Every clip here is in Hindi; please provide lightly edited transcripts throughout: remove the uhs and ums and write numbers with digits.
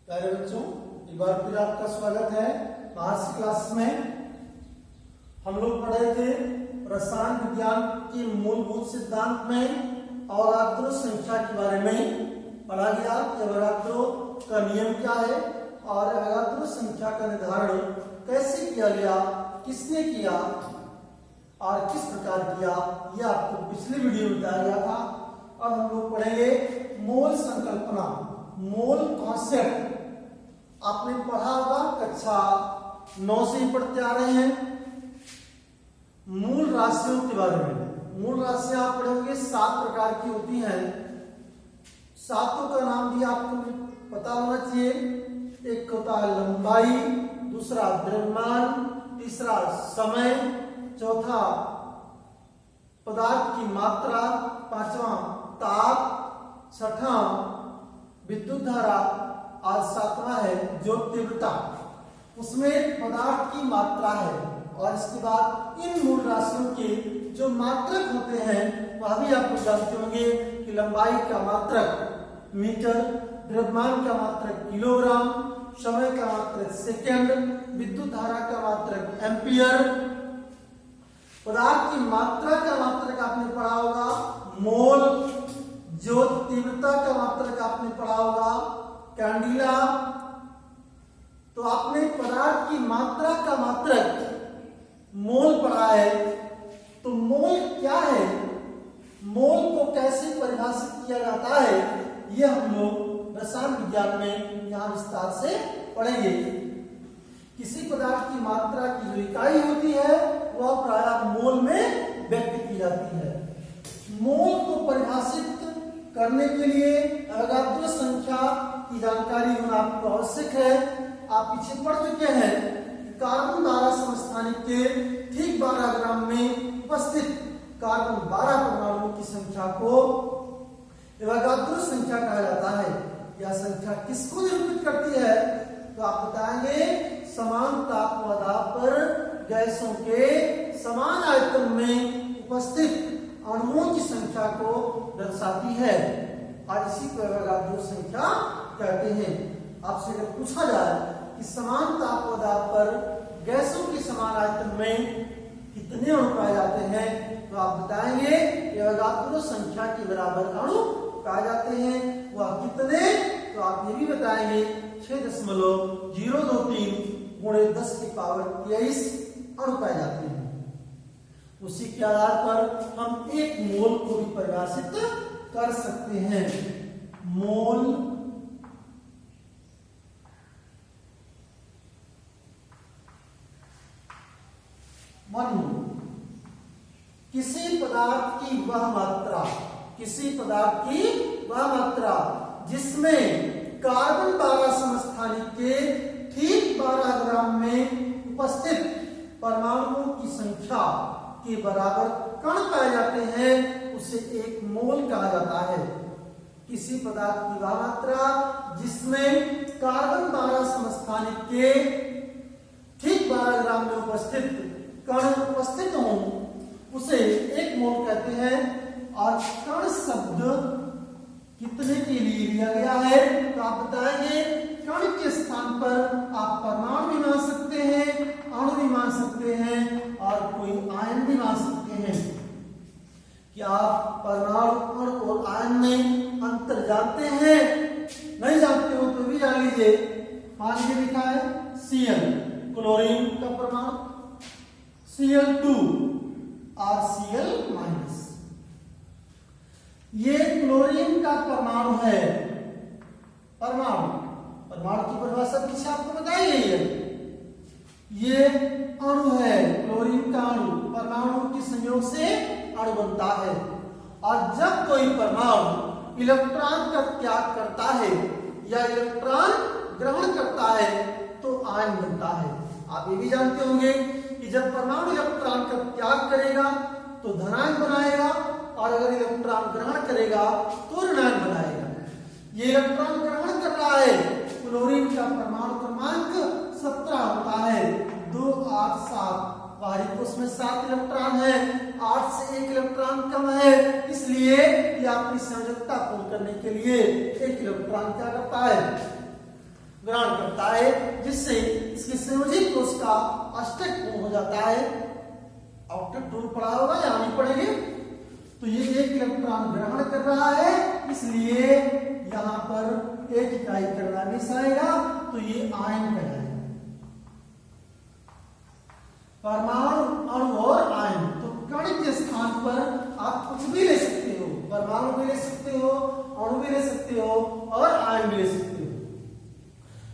प्यारे बच्चों, एक बार फिर आपका स्वागत है। आज की क्लास में हम लोग पढ़े थे रसायन विज्ञान के मूलभूत सिद्धांत में अवोगाद्रो संख्या के बारे में पढ़ा गया। अवोगाद्रो का नियम क्या है और अवोगाद्रो संख्या का निर्धारण कैसे किया गया, किसने किया और किस प्रकार किया, यह आपको पिछले वीडियो में बताया गया था। अब हम लोग पढ़ेंगे मोल संकल्पना, मोल कॉन्सेप्ट। आपने पढ़ा होगा, कक्षा 9 से ही पढ़ते आ रहे हैं। मूल राशियों के बारे में, मूल राशियां आप पढ़ोगे 7 प्रकार की होती हैं। सातों का नाम भी आपको पता होना चाहिए। एक होता है लंबाई, दूसरा द्रव्यमान, तीसरा समय, चौथा पदार्थ की मात्रा, पांचवा ताप, छठा विद्युत धारा और सातवां है जो तीव्रता। उसमें पदार्थ की मात्रा है और इसके बाद इन मूल राशियों के जो मात्रक होते हैं वह भी आप लोग जानते होंगे कि लंबाई का मात्रक मीटर, द्रव्यमान का मात्रक किलोग्राम, समय का मात्रक सेकंड, विद्युत धारा का मात्रक एम्पियर, पदार्थ की मात्रा का मात्रक आपने पढ़ा होगा मोल, जो तीव्रता का मात्रक आपने पढ़ा होगा कैंडिला। तो आपने पदार्थ की मात्रा का मात्रक मोल पढ़ा है। तो मोल क्या है, मोल को कैसे परिभाषित किया जाता है, यह हम लोग रसायन विज्ञान में यहां विस्तार से पढ़ेंगे। किसी पदार्थ की मात्रा की जो इकाई होती है वह प्रायः मोल में व्यक्त की जाती है। मोल को परिभाषित करने के लिए अवोगाद्रो संख्या की जानकारी होना आपको आवश्यक है। आप पीछे पढ़ चुके हैं, कार्बन 12 समस्थानिक के ठीक 12 ग्राम में उपस्थित कार्बन 12 परमाणुओं की संख्या को अवोगाद्रो संख्या कहा जाता है। यह संख्या किसको निरूपित करती है, तो आप बताएंगे समान ताप व दाब पर गैसों के समान आयतन में उपस्थित अणुओं की संख्या को दर्शाती है और इसी को अवोगाद्रो संख्या कहते हैं। आपसे अगर पूछा जाए कि समान ताप व दाब पर गैसों के समान आयतन में कितने अणु पाए जाते हैं, तो आप बताएंगे कि अवोगाद्रो संख्या के बराबर अणु पाए जाते हैं। वह कितने, तो आप ये भी बताएंगे 6.023 × 10⁻23 अणु पाए जाते हैं। उसी के आधार पर हम एक मोल को भी परिभाषित कर सकते हैं। मोल किसी पदार्थ की वह मात्रा, किसी पदार्थ की वह मात्रा जिसमें कार्बन 12 समस्थानिक के ठीक 12 ग्राम में उपस्थित परमाणुओं की संख्या के बराबर कण पाए जाते हैं, उसे एक मोल कहा जाता है। किसी पदार्थ की वह मात्रा जिसमें कार्बन 12 समस्थानिक के ठीक 12 ग्राम में उपस्थित कण उपस्थित हों, उसे एक मोल कहते हैं। और कण शब्द कितने के लिए लिया गया है, तो आप बताएंगे कण के स्थान पर आप परमाणु भी मान सकते हैं, अणु भी मान सकते हैं और कोई आयन भी मान सकते हैं। क्या आप परमाणु, अणु और आयन में अंतर जानते हैं? नहीं जानते हो तो भी जान लीजिए। मान लीजिए लिखा है Cl, क्लोरीन का परमाणु, Cl2 और Cl-, ये क्लोरीन का परमाणु है। परमाणु, परमाणु की परिभाषा पीछे आपको बताई गई है। ये अणु है, क्लोरीन का अणु, परमाणु के संयोग से अणु बनता है। और जब कोई परमाणु इलेक्ट्रॉन का त्याग करता है या इलेक्ट्रॉन ग्रहण करता है तो आयन बनता है। आप ये भी जानते होंगे कि जब परमाणु इलेक्ट्रॉन का त्याग करेगा तो धनायन बनाएगा और अगर इलेक्ट्रॉन ग्रहण करेगा तो ऋणायन बनाएगा। ये इलेक्ट्रॉन ग्रहण कर रहा है, क्लोरीन का परमाणु क्रमांक 17 होता है, 2, 8, 7। बाहरी कोश में 7 इलेक्ट्रॉन है, 8 से 1 इलेक्ट्रॉन कम है, इसलिए ये अपनी संयोजकता पूर्ण करने के लिए 1 इलेक्ट्रॉन क्या करता है, ग्रहण करता है, जिससे इसके संयोजित कोश का अष्टक कोण हो जाता है। ऑक्टेट रूल पढ़ा होगा या नहीं पढ़ेंगे? तो ये एक इलेक्ट्रॉन ग्रहण कर रहा है, इसलिए यहां पर एक इकाई करलानिश आएगा, तो ये आयन कहलाएगा। परमाणु, अणु और आयन, तो कण के स्थान पर आप कुछ भी ले सकते हो, परमाणु भी ले सकते हो, अणु भी ले सकते हो और आयन भी ले सकते हो।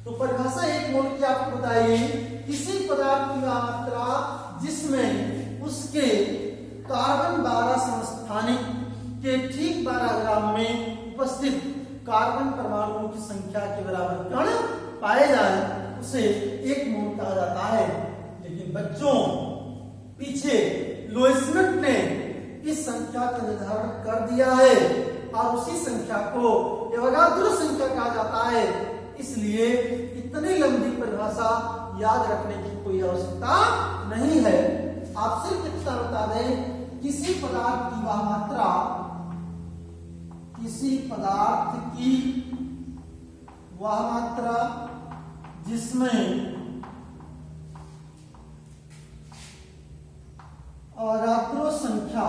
तो परिभाषा एक मोल की आपको बताइए, किसी पदार्थ की मात्रा जिसमें उसके कार्बन 12 समस्थानिक के ठीक 12 ग्राम में उपस्थित कार्बन परमाणुओं की संख्या के बराबर कण पाए जाए, उसे एक मोल कहा जाता है। लेकिन बच्चों, पीछे लोइसमिट ने इस संख्या का निर्धारण कर दिया है और उसी संख्या को एवोगाद्रो संख्या कहा जाता है। इसलिए इतनी लंबी परिभाषा याद रखने की कोई आवश्यकता नहीं है। आप सिर्फ इतना बता दें, किसी पदार्थ की वह मात्रा, किसी पदार्थ की वह मात्रा जिसमें अवोगाद्रो संख्या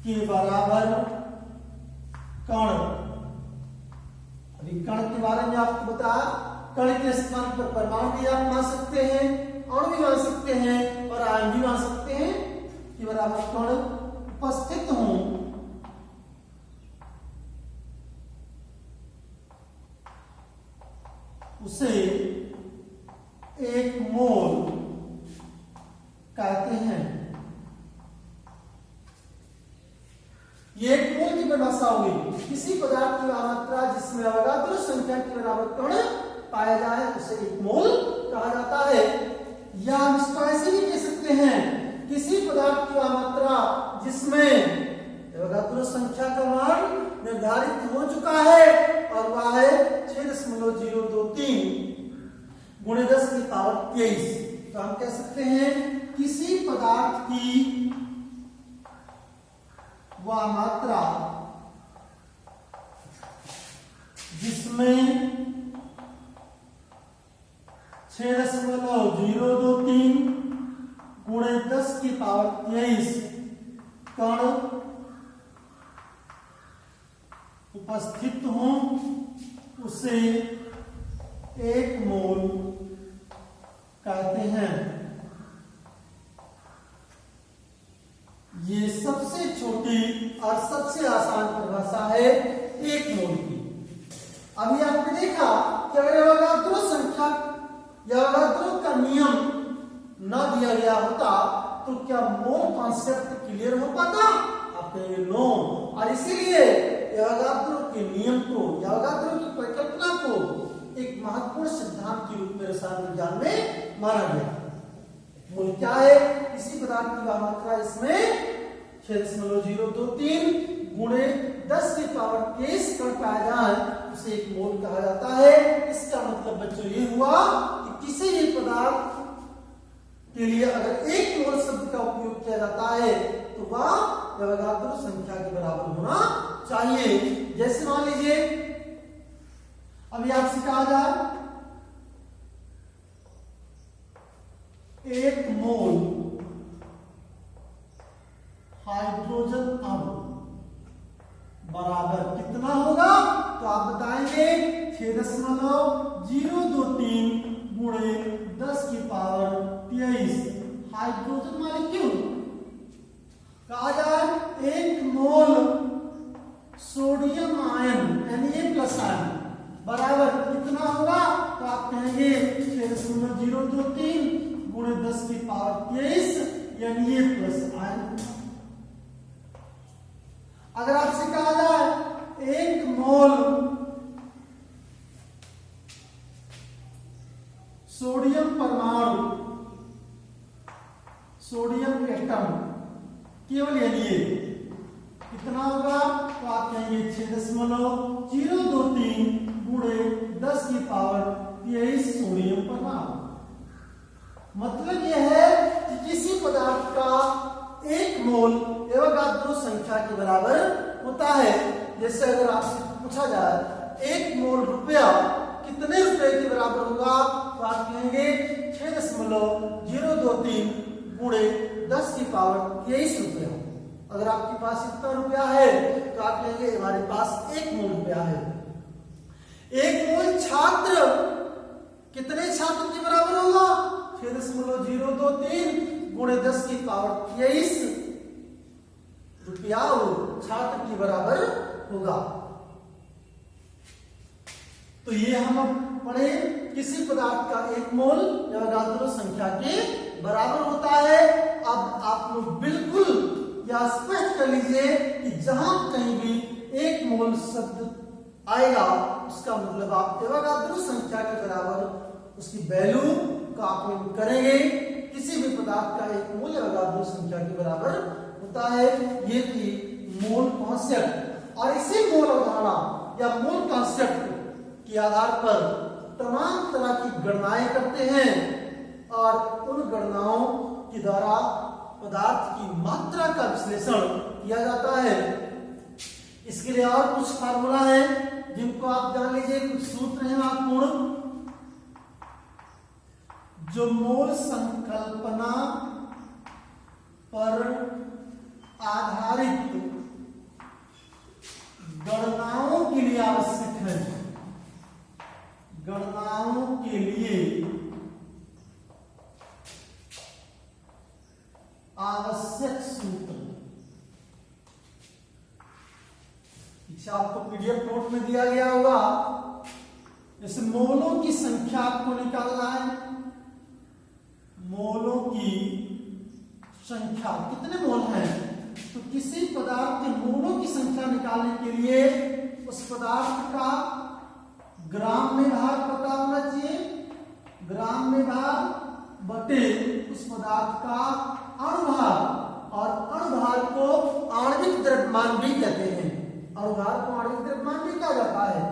के बराबर कण। अभी कण के बारे में आपको बताया, कण के स्थान पर परमाणु भी आप मान सकते हैं, अणु भी मान सकते हैं और आयन भी मान सकते हैं कि बराबर कण उपस्थित हों। उसे एक मोल कहते हैं। ये एक मोल की परिभाषा हुई, किसी पदार्थ की मात्रा जिसमें अवोगाद्रो संख्या के बराबर कण पाया जाए उसे एक मोल कहा जाता है। या हम इसको ऐसे भी कह सकते हैं, किसी पदार्थ की मात्रा जिसमें अवोगाद्रो संख्या का मान निर्धारित हो चुका है और वह है 6.023 गुणे 10 की पावर 23। तो हम कह सकते हैं किसी पदार्थ की वह मात्रा जिसमें 6.023 गुणे 10 की पावर 23 कण उपस्थित हों, उसे एक मोल कहते हैं। ये सबसे छोटी और सबसे आसान परिभाषा है एक मोल की। अभी आपने देखा कि अगर एवोगाद्रो संख्या या एवोगाद्रो का नियम न दिया गया होता तो क्या मोल कॉन्सेप्ट क्लियर हो पाता? आप कहेंगे नो। और इसीलिए एवोगाद्रो के नियम को, एवोगाद्रो की परिकल्पना को एक महत्वपूर्ण सिद्धांत के रूप में रसायन विज्ञान में माना गया। मोल क्या है? किसी पदार्थ की मात्रा इसमें 6.023 गुणे 10 की पावर 23 कण पाया जाए उसे एक मोल कहा जाता है। इसका मतलब बच्चों ये हुआ कि किसी भी पदार्थ के लिए अगर एक मोल शब्द का उपयोग किया जाता है तो वह एवोगाद्रो संख्या के बराबर होना चाहिए। जैसे मान लीजिए अभी आपसे कहा जाए एक मोल हाइड्रोजन अणु बराबर कितना होगा? तो आप बताएंगे 6.023 गुणे 10 की पावर 23 हाइड्रोजन मॉलिक्यूल। कहा जाए एक मोल सोडियम आयन Na+ आयन बराबर कितना होगा? तो आप कहेंगे 6.023 गुणे 10 की पावर 23 Na+ आयन। अगर आपसे कहा जाए एक मोल सोडियम परमाणु, सोडियम एटम केवल Na कितना होगा? तो आप कहेंगे 6.023 गुणे 10 की पावर 23 सोडियम परमाणु। मतलब यह है कि किसी पदार्थ का एक मोल एवोगाद्रो संख्या के बराबर होता है, जैसे अगर आपसे पूछा जाए 1 मोल रुपया कितने रुपए के बराबर होगा, तो आप कहेंगे 6.023 गुणे 10 की पावर 23 रुपया। अगर आपके पास इतना रुपया है तो आप कहेंगे हमारे पास 1 मोल रुपया है। 1 मोल छात्र कितने छात्र के बराबर होगा, 6.023 गुणे 10 की पावर 23 रुपया वो छात्र के बराबर होगा। तो ये हम पढ़े किसी पदार्थ का 1 मोल एवोगाद्रो संख्या के बराबर होता है। अब आप लोग बिल्कुल यह स्पष्ट कर लीजिए कि जहां कहीं भी 1 मोल शब्द आएगा उसका मतलब आप एवोगाद्रो संख्या के बराबर उसकी वैल्यू का आकलन करेंगे। किसी भी पदार्थ का 1 मोल एवोगाद्रो संख्या के बराबर होता है। ये थी मोल कॉन्सेप्ट, और इसी मोल अवधारणा या मोल कॉन्सेप्ट के आधार पर तमाम तरह की गणनाएं करते हैं, और उन गणनाओं के द्वारा पदार्थ की मात्रा का विश्लेषण किया जाता है। इसके लिए और कुछ फार्मूला है जिनको आप जान लीजिए, कुछ सूत्र हैं महत्वपूर्ण। जो मोल संकल्पना पर आधारित गणनाओं के लिए आवश्यक है, गणनाओं के लिए आवश्यक सूत्र आपको पीडीएफ नोट में दिया गया होगा। जैसे मोलों की संख्या आपको निकालना है, मोलों की संख्या कितने मोल हैं, तो किसी पदार्थ के मोलों की संख्या निकालने के लिए उस पदार्थ का ग्राम में भार पता होना चाहिए, ग्राम में भार बटे उस पदार्थ का अणुभार, और अणुभार को आणविक द्रव्यमान भी कहते हैं, अणुभार को आणविक द्रव्यमान भी कहा जाता है।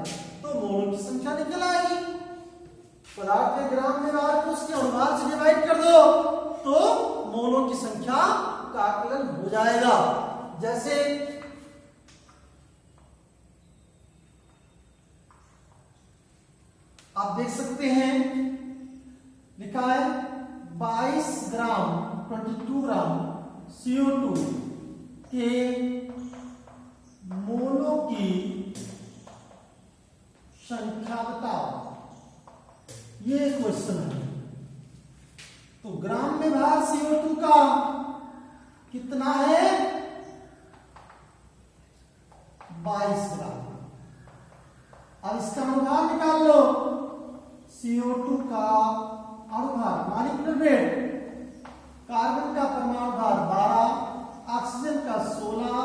तो मोलों की संख्या निकल आएगी। पदार्थ के ग्राम में भार को उसके अणुभार से डिवाइड कर दो तो मोलों की संख्या का आकलन हो जाएगा। जैसे आप देख सकते हैं लिखा है 22 ग्राम 22 ग्राम CO2 के मोलों की संख्या बताओ, ये क्वेश्चन है। तो ग्राम में भार CO2 का कितना है, 22 ग्राम। अब इसका अणुभार निकाल लो, CO2 का अणुभार मॉलिक्यूलर वेट, कार्बन का परमाणु भार 12, ऑक्सीजन का 16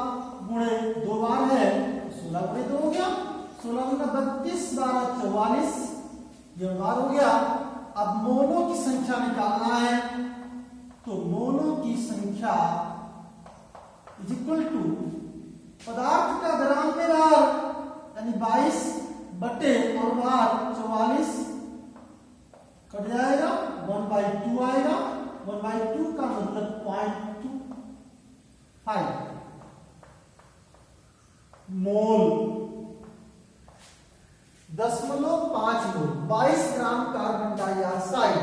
गुणे 2 बार है, 16 गुणे 2 हो गया, 16 गुना 32, 12 44, ये बार हो गया। अब मोलों की संख्या निकालना है, तो मोलों की संख्या इज इक्वल टू पदार्थ का ग्राम में भार यानी 22 बटे अणुभार 44 कट जाएगा, 1/2 आएगा, 1/2 का मतलब 0.25 मोल, 0.5 मोल। 22 ग्राम कार्बन डाइऑक्साइड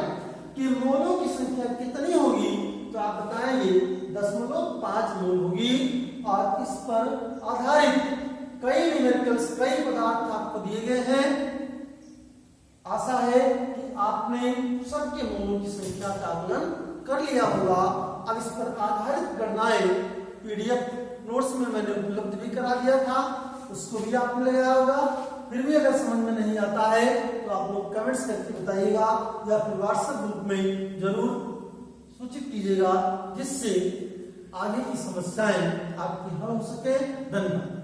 की मोलों की संख्या कितनी होगी, तो आप बताएंगे 0.5 मोल होगी। और इस पर आधारित कई न्यूमेरिकल्स, कई पदार्थ आपको दिए गए हैं। आशा है कि आपने सबके मोलों की संख्या का आकलन कर लिया होगा। अब इस पर आधारित गणनाएं पीडीएफ नोट्स में मैंने उपलब्ध भी करा दिया था, उसको भी आपने लगाया होगा। फिर भी अगर समझ में नहीं आता है तो आप लोग कमेंट्स करके बताइएगा या फिर व्हाट्सएप ग्रुप में जरूर सूचित कीजिएगा, जिससे आगे की समस्याएं आपकी हल हो सके। धन्यवाद।